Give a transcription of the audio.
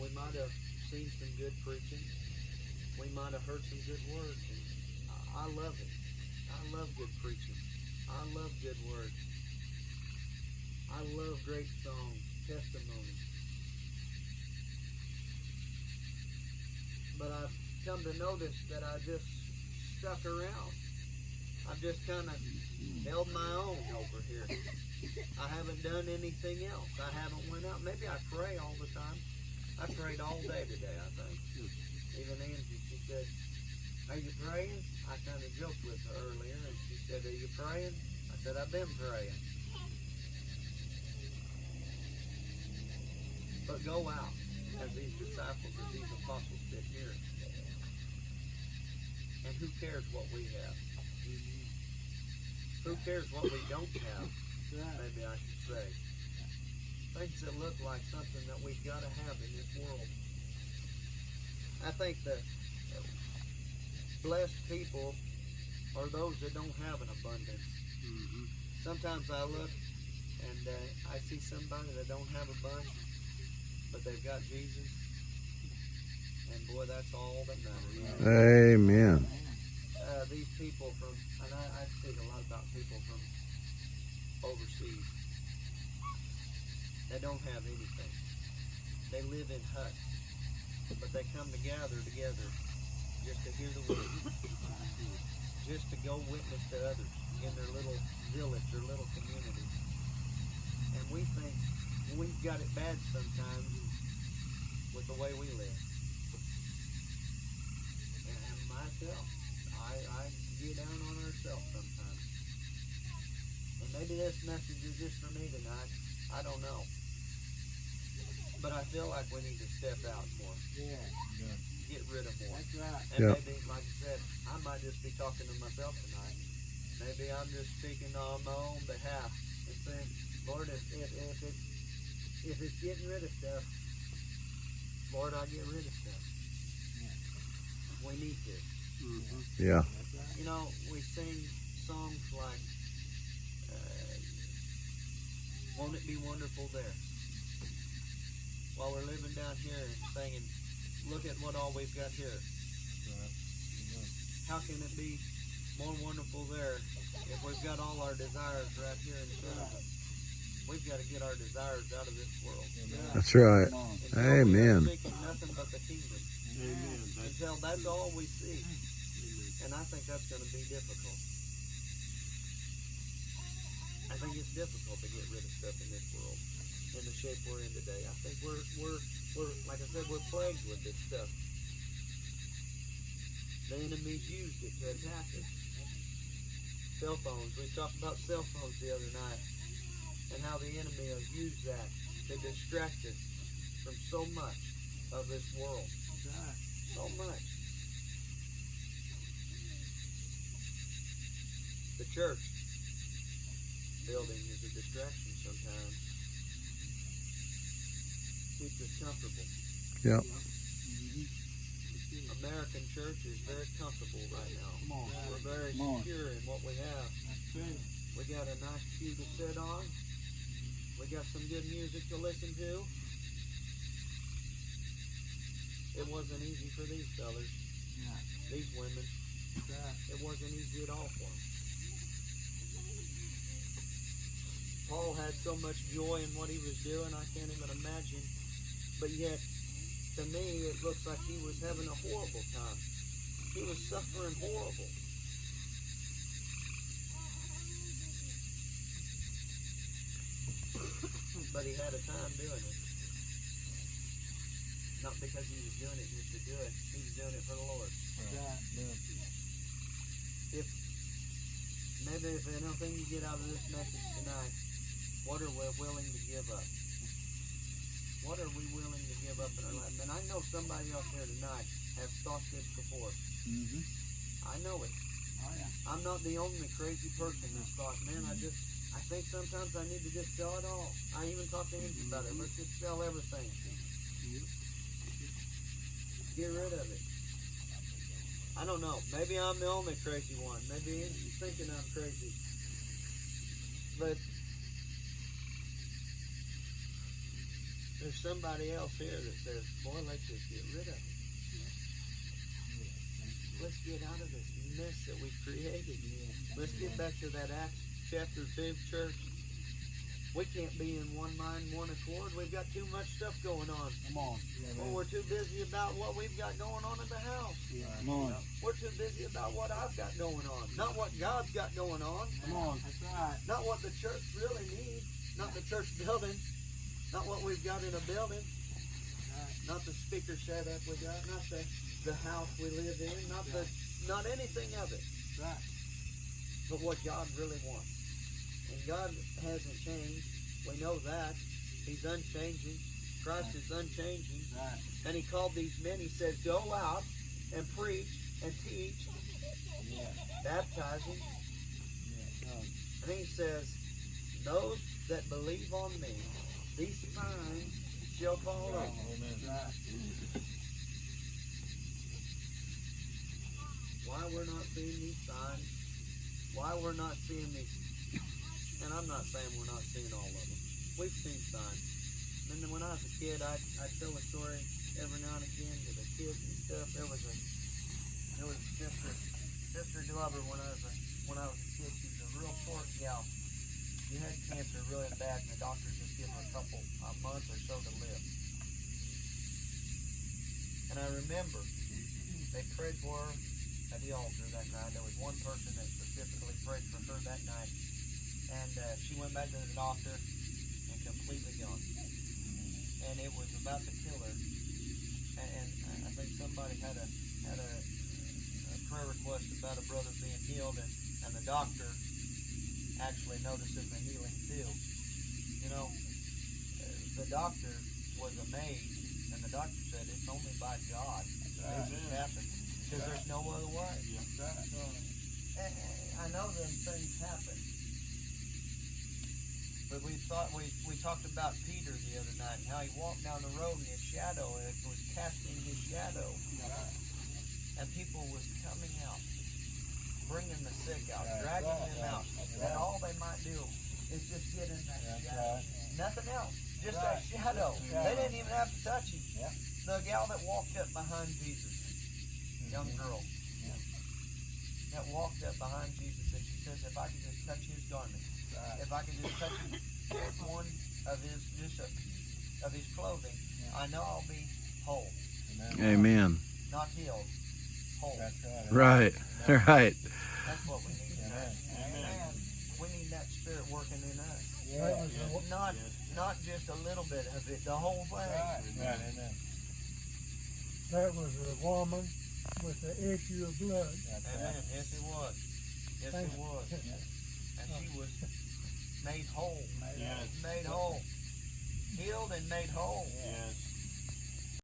we might have seen some good preaching. We might have heard some good words. And I love it. I love good preaching. I love good words. I love great songs, testimonies. But I've come to notice that I just stuck around. I've just kind of held my own over here. I haven't done anything else. I haven't went out. Maybe I pray all the time. I prayed all day today, I think. Even Angie, she said, "Are you praying?" I kind of joked with her earlier, and she said, "Are you praying?" I said, "I've been praying." But go out as these disciples, as these apostles did here. And who cares what we have? Who cares what we don't have? Maybe I should say. Things that look like something that we've got to have in this world. I think that blessed people are those that don't have an abundance. Mm-hmm. Sometimes I look and I see somebody that don't have a bunch, but they've got Jesus. And boy, that's all that matters. Amen. These people from, and I speak a lot about people from overseas. They don't have anything. They live in huts, but they come together just to hear the word, just to go witness to others in their little village, their little community. And we think we've got it bad sometimes with the way we live. And myself, I get down on ourselves sometimes. And maybe this message is just for me tonight. I don't know. But I feel like we need to step out more. Yeah. Get rid of more. That's right. And maybe, like I said, I might just be talking to myself tonight. Maybe I'm just speaking on my own behalf and saying, Lord, if it's getting rid of stuff, Lord, I get rid of stuff. Yeah. We need to. Mm-hmm. Yeah. You know, we sing songs like, won't it be wonderful there? While we're living down here and singing, look at what all we've got here. How can it be more wonderful there if we've got all our desires right here in front of us? We've got to get our desires out of this world. That's right. Amen. We're seeking nothing but the kingdom. Amen. Until that's all we see. And I think that's going to be difficult. I think it's difficult to get rid of stuff in this world, in the shape we're in today. I think we're like I said, we're plagued with this stuff. The enemy's used it to attack us. Cell phones. We talked about cell phones the other night, and how the enemy has used that to distract us from so much of this world. So much. The church building is a distraction sometimes. Keeps us comfortable. Yeah. American church is very comfortable right now. We're very secure in what we have. We got a nice pew to sit on. We got some good music to listen to. It wasn't easy for these fellas, these women. It wasn't easy at all for them. Paul had so much joy in what he was doing, I can't even imagine. But yet, to me, it looks like he was having a horrible time. He was suffering horrible. But he had a time doing it. Not because he was doing it just to do it. He was doing it for the Lord. If anything you get out of this message tonight, what are we willing to give up? What are we willing to give up in our life? And I know somebody else here tonight has thought this before. Mm-hmm. I know it. Oh, yeah. I'm not the only crazy person that's thought, man, I think sometimes I need to just sell it all. I even talked to Angie about it. Let's just sell everything. Get rid of it. I don't know. Maybe I'm the only crazy one. Maybe Angie's thinking I'm crazy. But there's somebody else here that says, boy, let's just get rid of it. Let's get out of this mess that we created. Let's get back to that Acts chapter 2, church. We can't be in one mind, one accord. We've got too much stuff going on. Come on. Well, we're too busy about what we've got going on at the house. Come on. We're too busy about what I've got going on. Not what God's got going on. Come on. That's right. Not what the church really needs. Not the church building. Not what we've got in a building. Not the speaker setup we got. Not the house we live in. Not anything of it. Right. But what God really wants. And God hasn't changed. We know that. He's unchanging. Christ is unchanging. Right. And he called these men, he said, go out and preach and teach, baptizing. And then he says, those that believe on me, these signs shall follow. Right. Why we're not seeing these signs, why we're not seeing these, and I'm not saying we're not seeing all of them. We've seen signs. And then when I was a kid, I'd tell a story every now and again to the kids and stuff. There was Sister Glover when I was a kid. She was a real short gal. She had cancer really bad, and the doctors just gave her a month or so to live. And I remember they prayed for her at the altar that night. There was one person that specifically prayed for her that night. And she went back to the doctor and completely gone. And it was about to kill her. And I think somebody had a prayer request about a brother being healed, and the doctor actually noticing the healing too. You know, the doctor was amazed, and the doctor said it's only by God that this happened, because there's no other way. And I know them things happen. But we talked about Peter the other night and how he walked down the road and his shadow, it was casting his shadow. And people was coming out, bringing the sick out, dragging them out. And all they might do is just get in that shadow. Nothing else, just that shadow. They didn't even have to touch him. The gal that walked up behind Jesus, young girl, that walked up behind Jesus, and she says, if I could just touch his garment, if I could just touch one of his clothing, I know I'll be whole. Amen. Not healed, whole. Right. Right. That's what we need tonight. Amen. We need that Spirit working in us. Not just a little bit of it, the whole thing. Amen. That was a woman with the issue of blood. Amen. Yes, it was. Yes, it was. And she was made whole. Made whole. Healed and made whole. Yes.